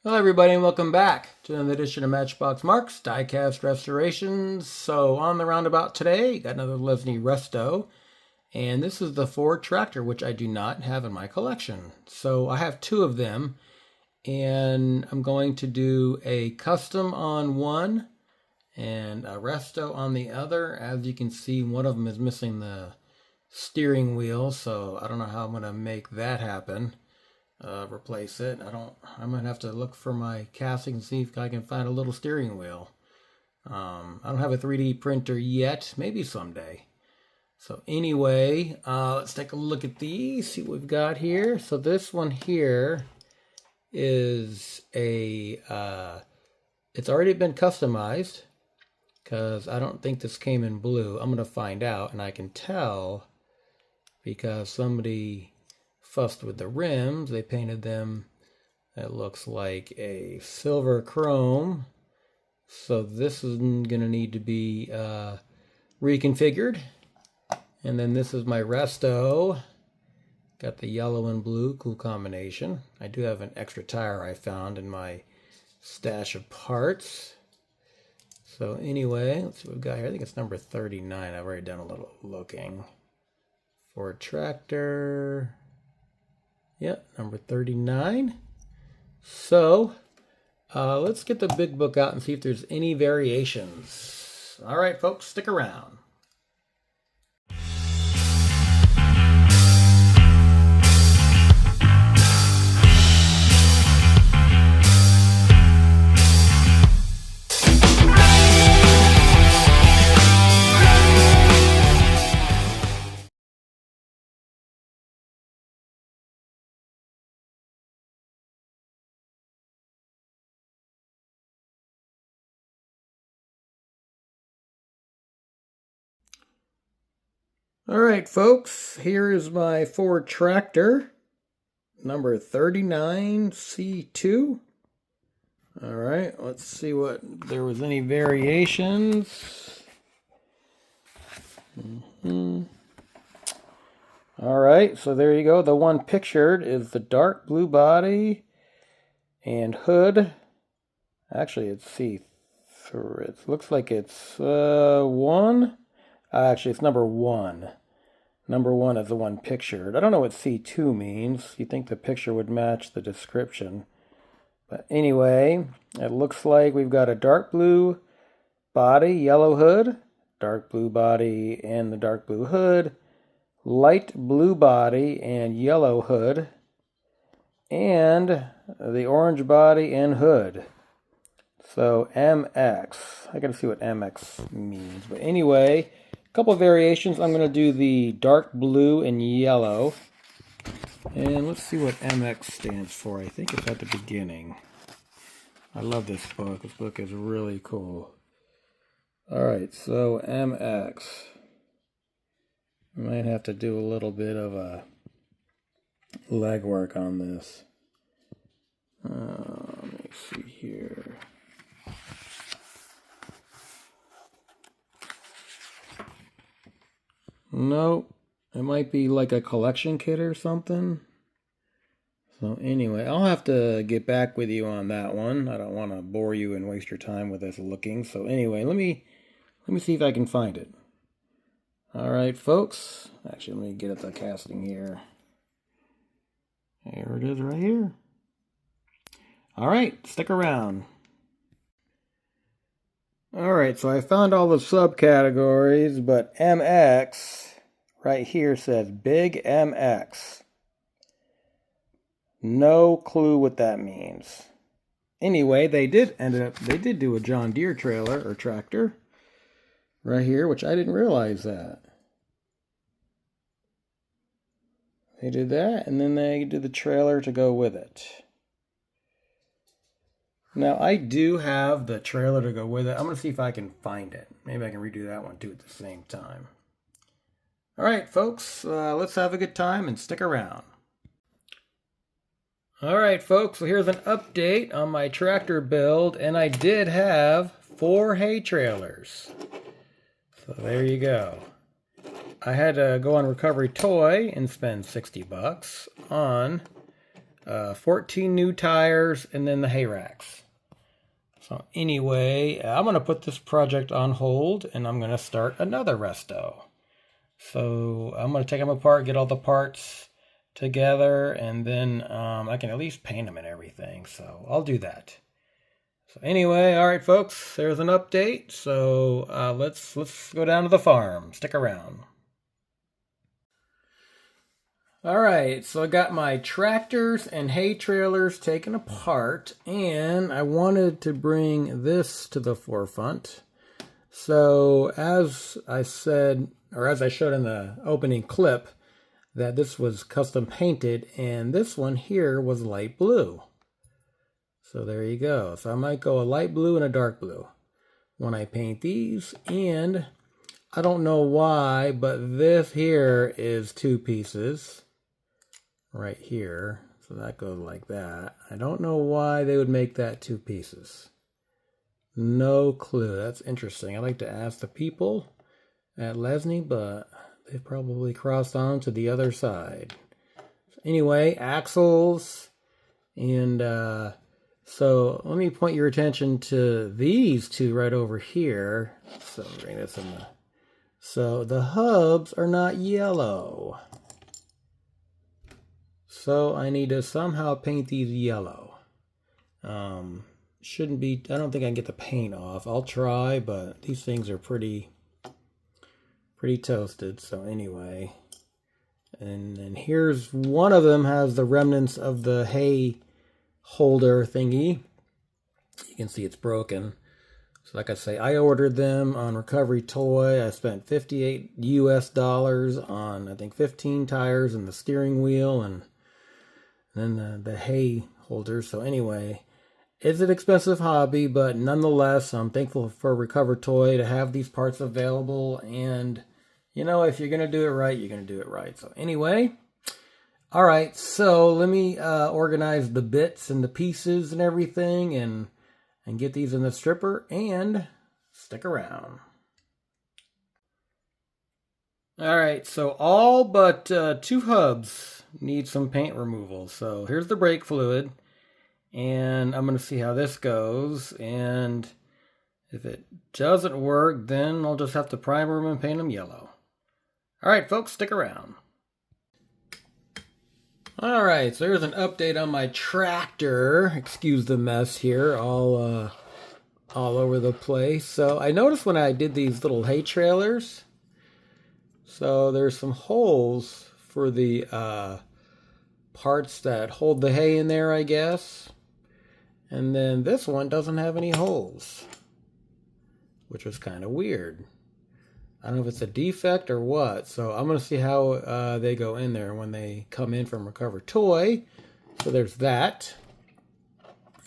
Hello everybody and welcome back to another edition of Matchbox Marks Diecast Restorations. So on the roundabout today, got another Lesney Resto, and this is the Ford tractor, which I do not have in my collection. So I have two of them, and I'm going to do a custom on one and a Resto on the other. As you can see, one of them is missing the steering wheel, so I don't know how I'm going to make that happen. Replace it. I might have to look for my casting and see if I can find a little steering wheel. I don't have a 3D printer yet, maybe someday. So anyway, let's take a look at these, see what we've got here. So this one here is it's already been customized because I don't think this came in blue. I'm going to find out, and I can tell because somebody fussed with the rims. They painted them, it looks like a silver chrome, so this is going to need to be reconfigured. And then this is my Resto, got the yellow and blue, cool combination. I do have an extra tire I found in my stash of parts. So anyway, let's see what we've got here. I think it's number 39. I've already done a little looking. Ford tractor. Yep, number 39. So, let's get the big book out and see if there's any variations. All right, folks, stick around. All right, folks, here is my Ford tractor, number 39C2. All right, let's see what there was any variations. All right, so there you go. The one pictured is the dark blue body and hood. Actually, it's C3. It looks like it's one. Actually, it's number 1. Number 1 is the one pictured. I don't know what C2 means. You'd think the picture would match the description. But anyway, it looks like we've got a dark blue body, yellow hood, dark blue body and the dark blue hood, light blue body and yellow hood, and the orange body and hood. So MX. I gotta see what MX means. But anyway, couple of variations. I'm going to do the dark blue and yellow. And let's see what MX stands for. I think it's at the beginning. I love this book. This book is really cool. Alright, so MX. I might have to do a little bit of a legwork on this. Let me see here. No, it might be like a collection kit or something. So anyway, I'll have to get back with you on that one. I don't want to bore you and waste your time with us looking. So anyway, let me see if I can find it. All right, folks. Actually, let me get at the casting here. Here it is right here. All right, stick around. Alright, so I found all the subcategories, but MX right here says Big MX. No clue what that means. Anyway, they did do a John Deere trailer or tractor right here, which I didn't realize that. They did that, and then they did the trailer to go with it. Now, I do have the trailer to go with it. I'm going to see if I can find it. Maybe I can redo that one too at the same time. All right, folks, let's have a good time and stick around. All right, folks, so here's an update on my tractor build, and I did have 4 hay trailers. So there you go. I had to go on Recovery Toy and spend $60 on 14 new tires, and then the hay racks. So anyway, I'm going to put this project on hold, and I'm going to start another resto. So I'm going to take them apart, get all the parts together, and then I can at least paint them and everything. So I'll do that. So anyway, all right, folks, there's an update. So let's go down to the farm. Stick around. All right, so I got my tractors and hay trailers taken apart, and I wanted to bring this to the forefront. So as I said, or as I showed in the opening clip, that this was custom painted, and this one here was light blue. So there you go. So I might go a light blue and a dark blue when I paint these. And I don't know why, but this here is 2 pieces right here. So that goes like that. I don't know why they would make that 2 pieces. No clue. That's interesting. I like to ask the people at Lesney, but they've probably crossed on to the other side. So anyway, axles and so let me point your attention to these 2 right over here. So bring this in the. So the hubs are not yellow. So I need to somehow paint these yellow. Shouldn't be. I don't think I can get the paint off. I'll try, but these things are pretty toasted. So anyway, and then here's one of them has the remnants of the hay holder thingy. You can see it's broken. So like I say, I ordered them on Recovery Toy. I spent $58 US on I think 15 tires and the steering wheel and then the hay holder. So anyway, it's an expensive hobby, but nonetheless, I'm thankful for Recover Toy to have these parts available. And you know, if you're gonna do it right, you're gonna do it right. So anyway. All right, so let me organize the bits and the pieces and everything and get these in the stripper and stick around. All right, so all but 2 hubs need some paint removal. So here's the brake fluid, and I'm going to see how this goes. And if it doesn't work, then I'll just have to primer them and paint them yellow. All right, folks, stick around. All right, so here's an update on my tractor. Excuse the mess here, all over the place. So I noticed when I did these little hay trailers, so there's some holes for the parts that hold the hay in there, I guess. And then this one doesn't have any holes, which was kind of weird. I don't know if it's a defect or what, so I'm going to see how they go in there when they come in from Recover Toy. So there's that.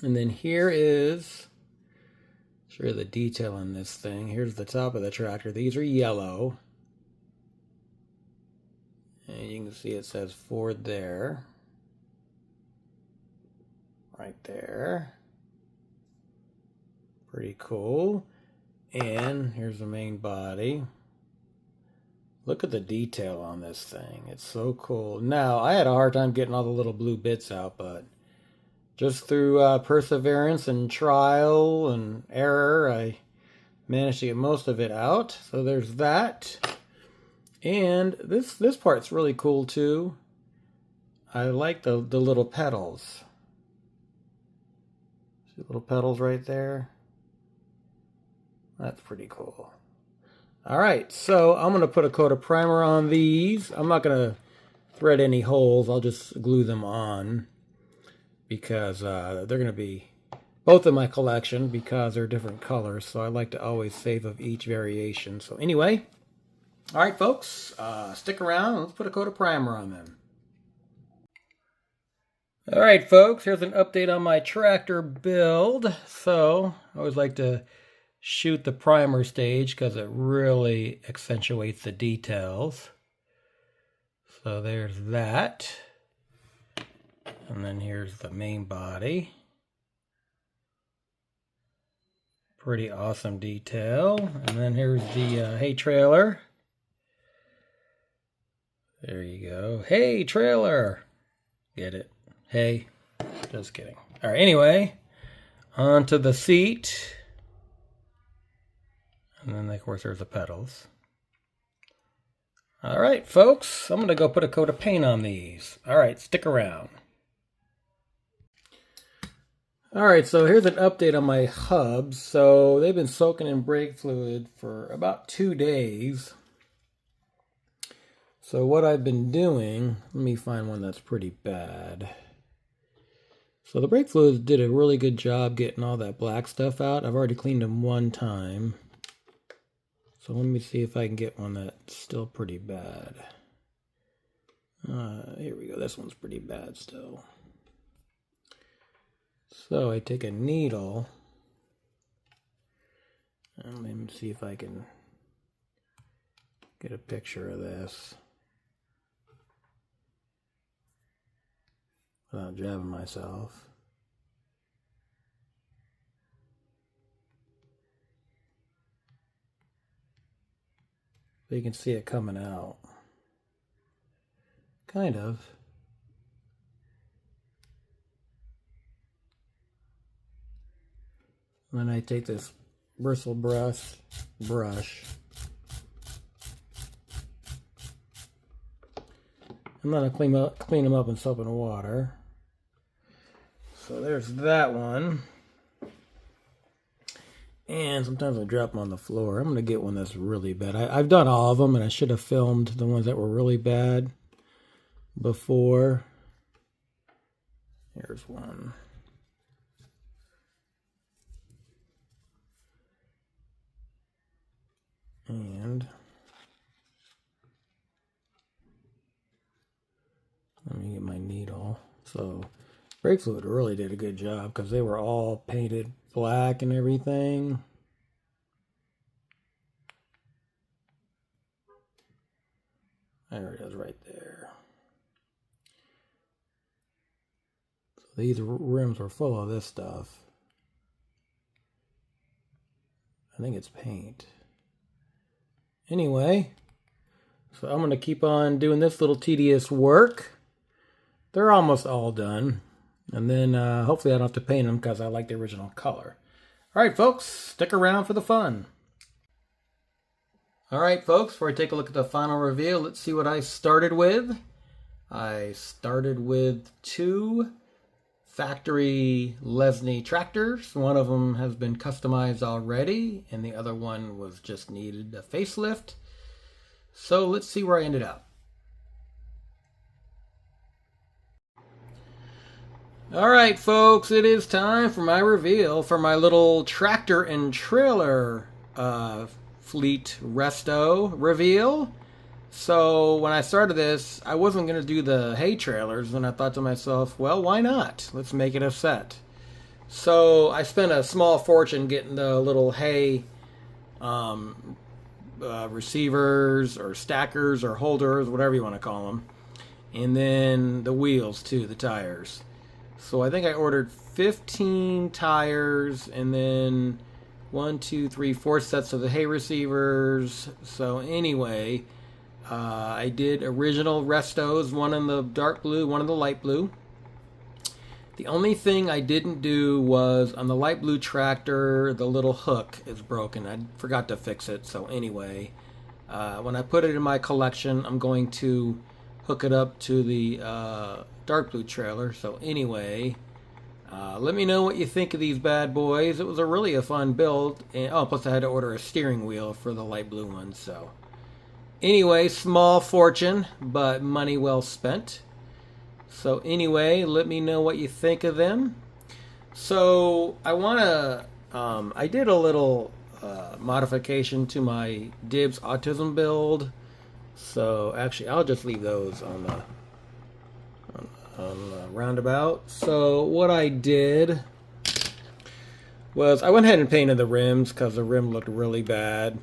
And then here is, show you the detail on this thing. Here's the top of the tractor. These are yellow. And you can see it says Ford there. Right there. Pretty cool. And here's the main body. Look at the detail on this thing. It's so cool. Now, I had a hard time getting all the little blue bits out, but just through perseverance and trial and error, I managed to get most of it out. So there's that. And this part's really cool too. I like the little pedals. See the little pedals right there? That's pretty cool. All right, so I'm going to put a coat of primer on these. I'm not going to thread any holes. I'll just glue them on because they're going to be both in my collection because they're different colors. So I like to always save of each variation. So anyway, all right, folks, stick around. Let's put a coat of primer on them. All right, folks, here's an update on my tractor build. So I always like to shoot the primer stage because it really accentuates the details. So there's that. And then here's the main body. Pretty awesome detail. And then here's the hay trailer. There you go. Hey, trailer. Get it? Hey, just kidding. All right, anyway, onto the seat. And then, of course, there's the pedals. All right, folks, I'm going to go put a coat of paint on these. All right, stick around. All right, so here's an update on my hubs. So they've been soaking in brake fluid for about 2 days. So what I've been doing, let me find one that's pretty bad. So the brake fluids did a really good job getting all that black stuff out. I've already cleaned them 1 time. So let me see if I can get one that's still pretty bad. Here we go. This one's pretty bad still. So I take a needle, and let me see if I can get a picture of this without jabbing myself. So you can see it coming out. Kind of. And then I take this bristle brush, and then I clean them up in soap and water. So there's that one. And sometimes I drop them on the floor. I'm going to get one that's really bad. I've done all of them, and I should have filmed the ones that were really bad before. Here's one. And let me get my needle. So brake fluid really did a good job because they were all painted black and everything. There it is right there. So these rims were full of this stuff. I think it's paint. Anyway, so I'm going to keep on doing this little tedious work. They're almost all done. And then hopefully I don't have to paint them because I like the original color. All right, folks, stick around for the fun. All right, folks, before I take a look at the final reveal, let's see what I started with. I started with 2 factory Lesney tractors. One of them has been customized already, and the other one was just needed a facelift. So let's see where I ended up. All right, folks, it is time for my reveal for my little tractor and trailer fleet Resto reveal. So when I started this, I wasn't going to do the hay trailers, and I thought to myself, well, why not? Let's make it a set. So I spent a small fortune getting the little hay receivers or stackers or holders, whatever you want to call them. And then the wheels too, the tires. So I think I ordered 15 tires and then 1, 2, 3, 4 sets of the hay receivers. So anyway, I did original Restos, one in the dark blue, one in the light blue. The only thing I didn't do was on the light blue tractor, the little hook is broken. I forgot to fix it. So anyway, when I put it in my collection, I'm going to hook it up to the dark blue trailer. So anyway, let me know what you think of these bad boys. It was a fun build. And, plus I had to order a steering wheel for the light blue one. So anyway, small fortune, but money well spent. So anyway, let me know what you think of them. So I did a little modification to my Dibs autism build. So actually, I'll just leave those on the roundabout. So what I did was I went ahead and painted the rims because the rim looked really bad.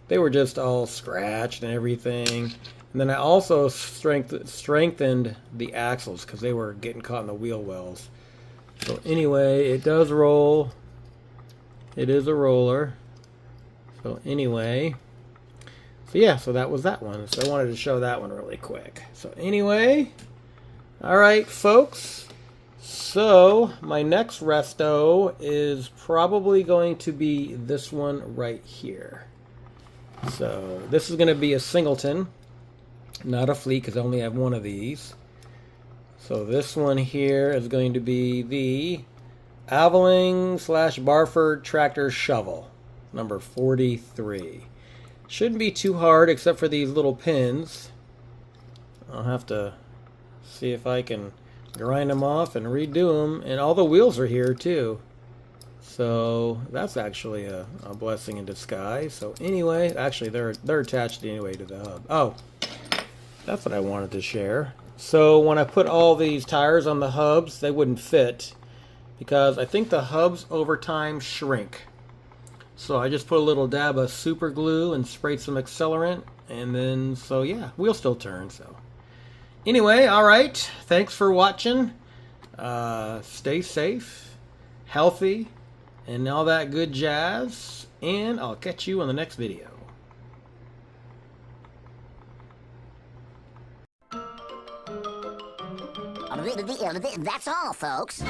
They were just all scratched and everything. And then I also strengthened the axles because they were getting caught in the wheel wells. So anyway, it does roll. It is a roller. So anyway, so that was that one. So I wanted to show that one really quick. So anyway, all right, folks. So my next resto is probably going to be this one right here. So this is going to be a singleton, not a fleet, because I only have one of these. So this one here is going to be the Aveling / Barford tractor shovel, number 43. Shouldn't be too hard except for these little pins. I'll have to see if I can grind them off and redo them. And all the wheels are here too. So that's actually a blessing in disguise. So anyway, actually they're attached anyway to the hub. Oh, that's what I wanted to share. So when I put all these tires on the hubs, they wouldn't fit because I think the hubs over time shrink. So I just put a little dab of super glue and sprayed some accelerant, and then, so yeah, wheel still turn. So anyway, all right, thanks for watching. Stay safe, healthy, and all that good jazz, and I'll catch you on the next video. That's all, folks.